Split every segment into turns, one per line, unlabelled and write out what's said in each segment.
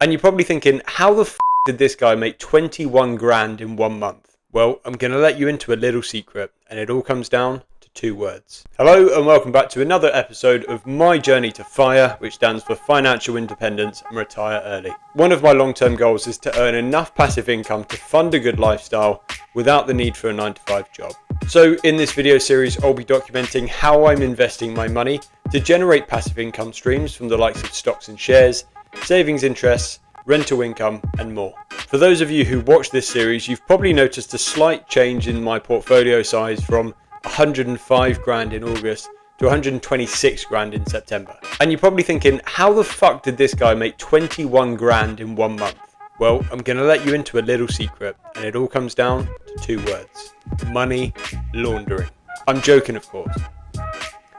And you're probably thinking, how the did this guy make 21 grand in 1 month? Well, I'm going to let you into a little secret, and it all comes down to 2 words. Hello and welcome back to another episode of my journey to FIRE, which stands for Financial Independence and Retire Early. One of my long-term goals is to earn enough passive income to fund a good lifestyle without the need for a 9-to-5 job. So in this video series, I'll be documenting how I'm investing my money to generate passive income streams from the likes of stocks and shares, savings interests, rental income and more. For those of you who watch this series, you've probably noticed a slight change in my portfolio size from 105 grand in August to 126 grand in September. And you're probably thinking, how the fuck did this guy make 21 grand in 1 month? Well, I'm going to let you into a little secret, and it all comes down to 2 words: money laundering. I'm joking, of course.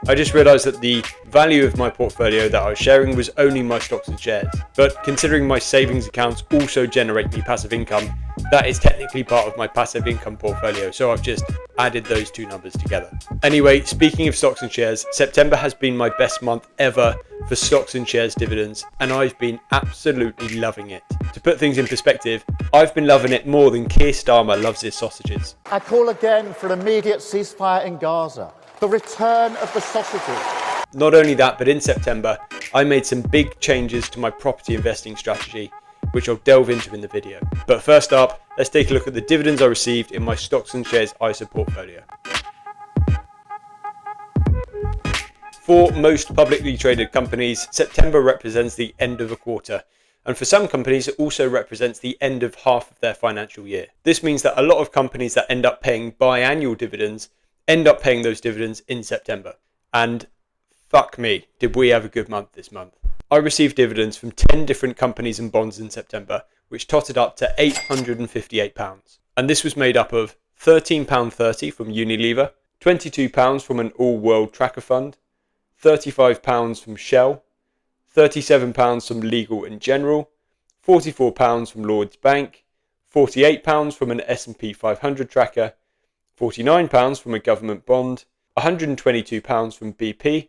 I just realised that the value of my portfolio that I was sharing was only my stocks and shares. But considering my savings accounts also generate me passive income, that is technically part of my passive income portfolio. So I've just added those 2 numbers together. Anyway, speaking of stocks and shares, September has been my best month ever for stocks and shares dividends, and I've been absolutely loving it. To put things in perspective, I've been loving it more than Keir Starmer loves his sausages.
I call again for an immediate ceasefire in Gaza. The return of the sausages.
Not only that, but in September, I made some big changes to my property investing strategy, which I'll delve into in the video. But first up, let's take a look at the dividends I received in my stocks and shares ISA portfolio. For most publicly traded companies, September represents the end of a quarter. And for some companies, it also represents the end of half of their financial year. This means that a lot of companies that end up paying biannual dividends end up paying those dividends in September. And fuck me, did we have a good month this month. I received dividends from 10 different companies and bonds in September, which totted up to £858. And this was made up of £13.30 from Unilever, £22 from an all-world tracker fund, £35 from Shell, £37 from Legal and General, £44 from Lloyds Bank, £48 from an S&P 500 tracker, £49 from a government bond, £122 from BP,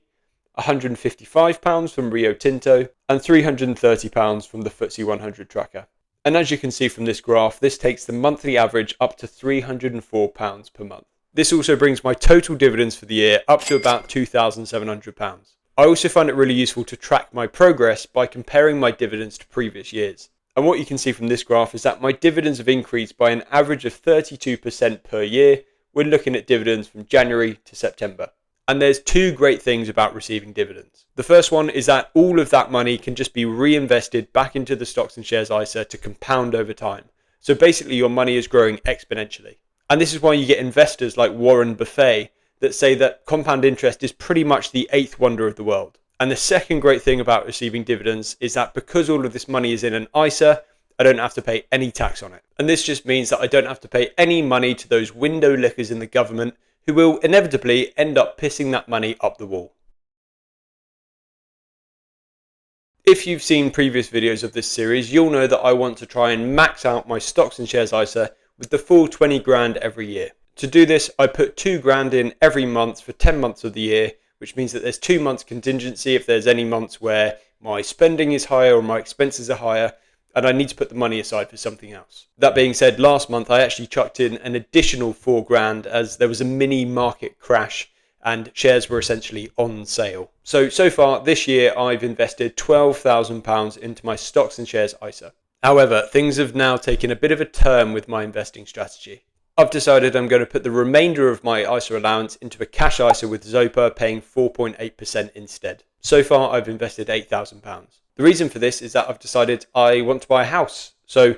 £155 from Rio Tinto, and £330 from the FTSE 100 tracker. And as you can see from this graph, this takes the monthly average up to £304 per month. This also brings my total dividends for the year up to about £2,700. I also find it really useful to track my progress by comparing my dividends to previous years. And what you can see from this graph is that my dividends have increased by an average of 32% per year. We're looking at dividends from January to September. And there's 2 great things about receiving dividends. The first one is that all of that money can just be reinvested back into the stocks and shares ISA to compound over time. So basically your money is growing exponentially. And this is why you get investors like Warren Buffett that say that compound interest is pretty much the 8th wonder of the world. And the second great thing about receiving dividends is that because all of this money is in an ISA, I don't have to pay any tax on it. And this just means that I don't have to pay any money to those window lickers in the government who will inevitably end up pissing that money up the wall. If you've seen previous videos of this series, you'll know that I want to try and max out my stocks and shares ISA with the full 20 grand every year. To do this, I put 2 grand in every month for 10 months of the year, which means that there's 2 months contingency if there's any months where my spending is higher or my expenses are higher, and I need to put the money aside for something else. That being said, last month I actually chucked in an additional 4 grand as there was a mini market crash and shares were essentially on sale. So far this year I've invested £12,000 into my stocks and shares ISA. However, things have now taken a bit of a turn with my investing strategy. I've decided I'm going to put the remainder of my ISA allowance into a cash ISA with Zopa, paying 4.8% instead. So far I've invested £8,000. The reason for this is that I've decided I want to buy a house. So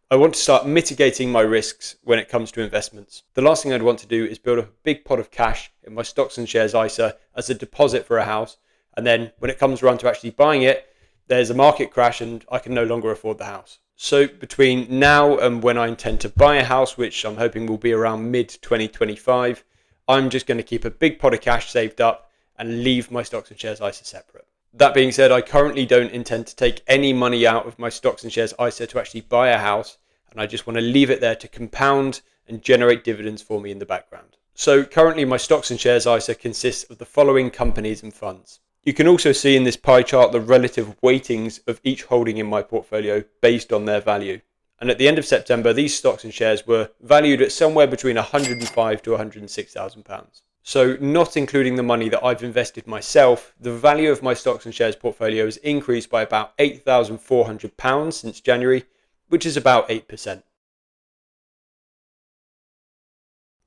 I want to start mitigating my risks when it comes to investments. The last thing I'd want to do is build a big pot of cash in my stocks and shares ISA as a deposit for a house. And then when it comes around to actually buying it, there's a market crash and I can no longer afford the house. So between now and when I intend to buy a house, which I'm hoping will be around mid-2025, I'm just going to keep a big pot of cash saved up and leave my stocks and shares ISA separate. That being said, I currently don't intend to take any money out of my stocks and shares ISA to actually buy a house, and I just want to leave it there to compound and generate dividends for me in the background. So currently my stocks and shares ISA consists of the following companies and funds: You can also see in this pie chart the relative weightings of each holding in my portfolio based on their value. And at the end of September, these stocks and shares were valued at somewhere between £105,000 to £106,000. So not including the money that I've invested myself, the value of my stocks and shares portfolio has increased by about £8,400 since January, which is about 8%.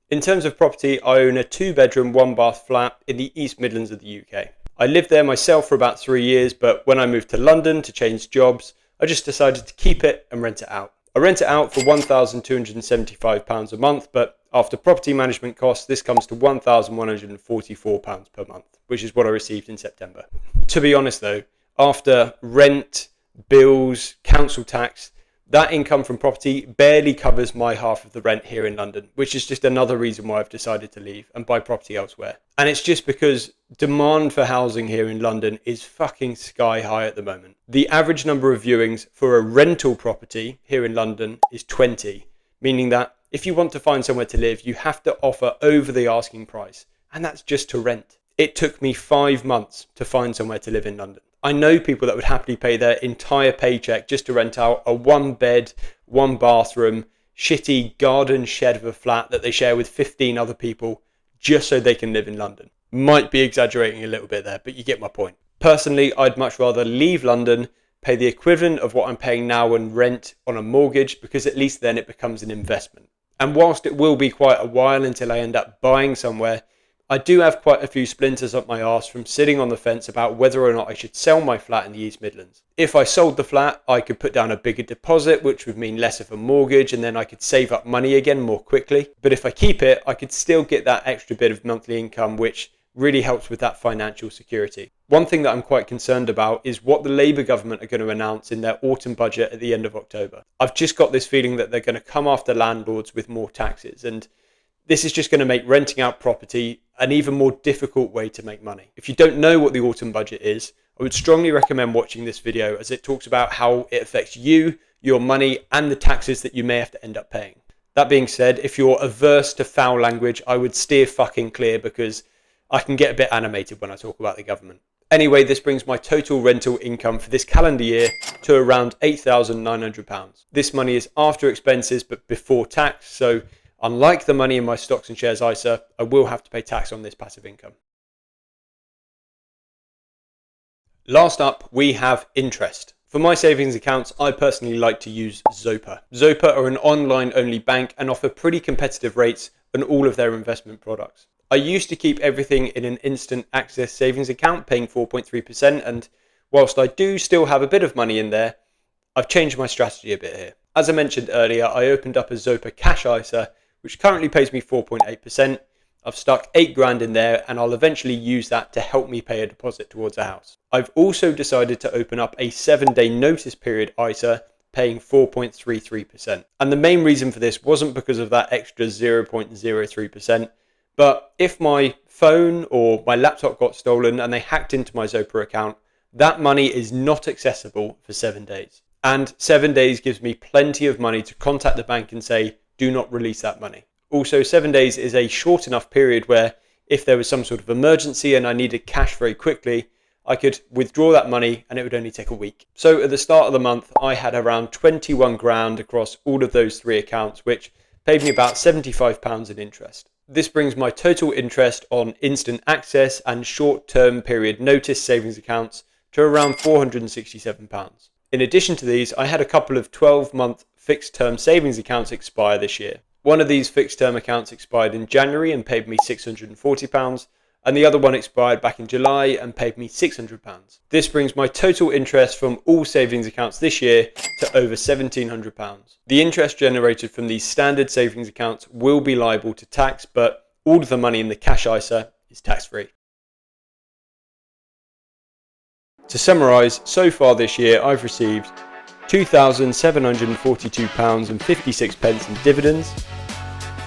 In terms of property, I own a 2-bedroom, 1-bath flat in the East Midlands of the UK. I lived there myself for about 3 years, but when I moved to London to change jobs, I just decided to keep it and rent it out. I rent it out for £1,275 a month, but after property management costs, this comes to £1,144 per month, which is what I received in September. To be honest though, after rent, bills, council tax, that income from property barely covers my half of the rent here in London, which is just another reason why I've decided to leave and buy property elsewhere. And it's just because demand for housing here in London is fucking sky high at the moment. The average number of viewings for a rental property here in London is 20, meaning that if you want to find somewhere to live, you have to offer over the asking price, and that's just to rent. It took me 5 months to find somewhere to live in London. I know people that would happily pay their entire paycheck just to rent out a 1-bed, 1-bathroom, shitty garden shed of a flat that they share with 15 other people just so they can live in London. Might be exaggerating a little bit there, but you get my point. Personally, I'd much rather leave London, pay the equivalent of what I'm paying now on rent on a mortgage, because at least then it becomes an investment. And whilst it will be quite a while until I end up buying somewhere, I do have quite a few splinters up my arse from sitting on the fence about whether or not I should sell my flat in the East Midlands. If I sold the flat, I could put down a bigger deposit, which would mean less of a mortgage, and then I could save up money again more quickly. But if I keep it, I could still get that extra bit of monthly income, which really helps with that financial security. One thing that I'm quite concerned about is what the Labour government are going to announce in their autumn budget at the end of October. I've just got this feeling that they're going to come after landlords with more taxes, and this is just going to make renting out property an even more difficult way to make money. If you don't know what the autumn budget is, I would strongly recommend watching this video, as it talks about how it affects you, your money, and the taxes that you may have to end up paying. That being said, if you're averse to foul language, I would steer fucking clear, because I can get a bit animated when I talk about the government. Anyway, this brings my total rental income for this calendar year to around £8,900. This money is after expenses but before tax, so unlike the money in my stocks and shares ISA, I will have to pay tax on this passive income. Last up, we have interest. For my savings accounts, I personally like to use Zopa. Zopa are an online-only bank and offer pretty competitive rates on all of their investment products. I used to keep everything in an instant access savings account, paying 4.3%, and whilst I do still have a bit of money in there, I've changed my strategy a bit here. As I mentioned earlier, I opened up a Zopa Cash ISA, which currently pays me 4.8%. I've stuck 8 grand in there, and I'll eventually use that to help me pay a deposit towards a house. I've also decided to open up a 7-day notice period ISA, paying 4.33%. And the main reason for this wasn't because of that extra 0.03%, but if my phone or my laptop got stolen and they hacked into my Zopa account, that money is not accessible for 7 days. And 7 days gives me plenty of money to contact the bank and say, do not release that money. Also, 7 days is a short enough period where if there was some sort of emergency and I needed cash very quickly, I could withdraw that money and it would only take a week. So at the start of the month, I had around 21 grand across all of those 3 accounts, which paid me about £75 in interest. This brings my total interest on instant access and short-term period notice savings accounts to around £467. In addition to these, I had a couple of 12-month fixed-term savings accounts expire this year. One of these fixed-term accounts expired in January and paid me £640, and the other one expired back in July and paid me £600. This brings my total interest from all savings accounts this year to over £1,700. The interest generated from these standard savings accounts will be liable to tax, but all of the money in the cash ISA is tax-free. To summarise, so far this year I've received £2,742.56 in dividends,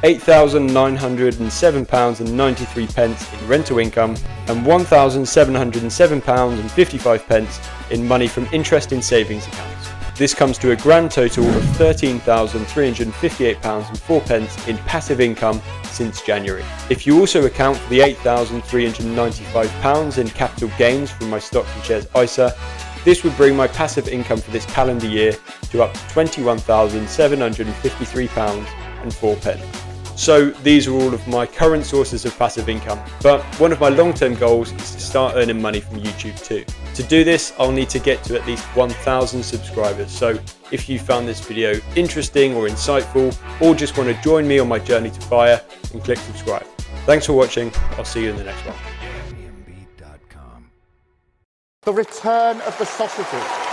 £8,907.93 in rental income, and £1,707.55 in money from interest in savings accounts. This comes to a grand total of £13,358.04 in passive income since January. If you also account for the £8,395 in capital gains from my stocks and shares ISA, this would bring my passive income for this calendar year to up to £21,753.04. So these are all of my current sources of passive income, but one of my long-term goals is to start earning money from YouTube too. To do this, I'll need to get to at least 1,000 subscribers. So if you found this video interesting or insightful, or just want to join me on my journey to FIRE, then click subscribe. Thanks for watching. I'll see you in the next one.
The return of the sausages.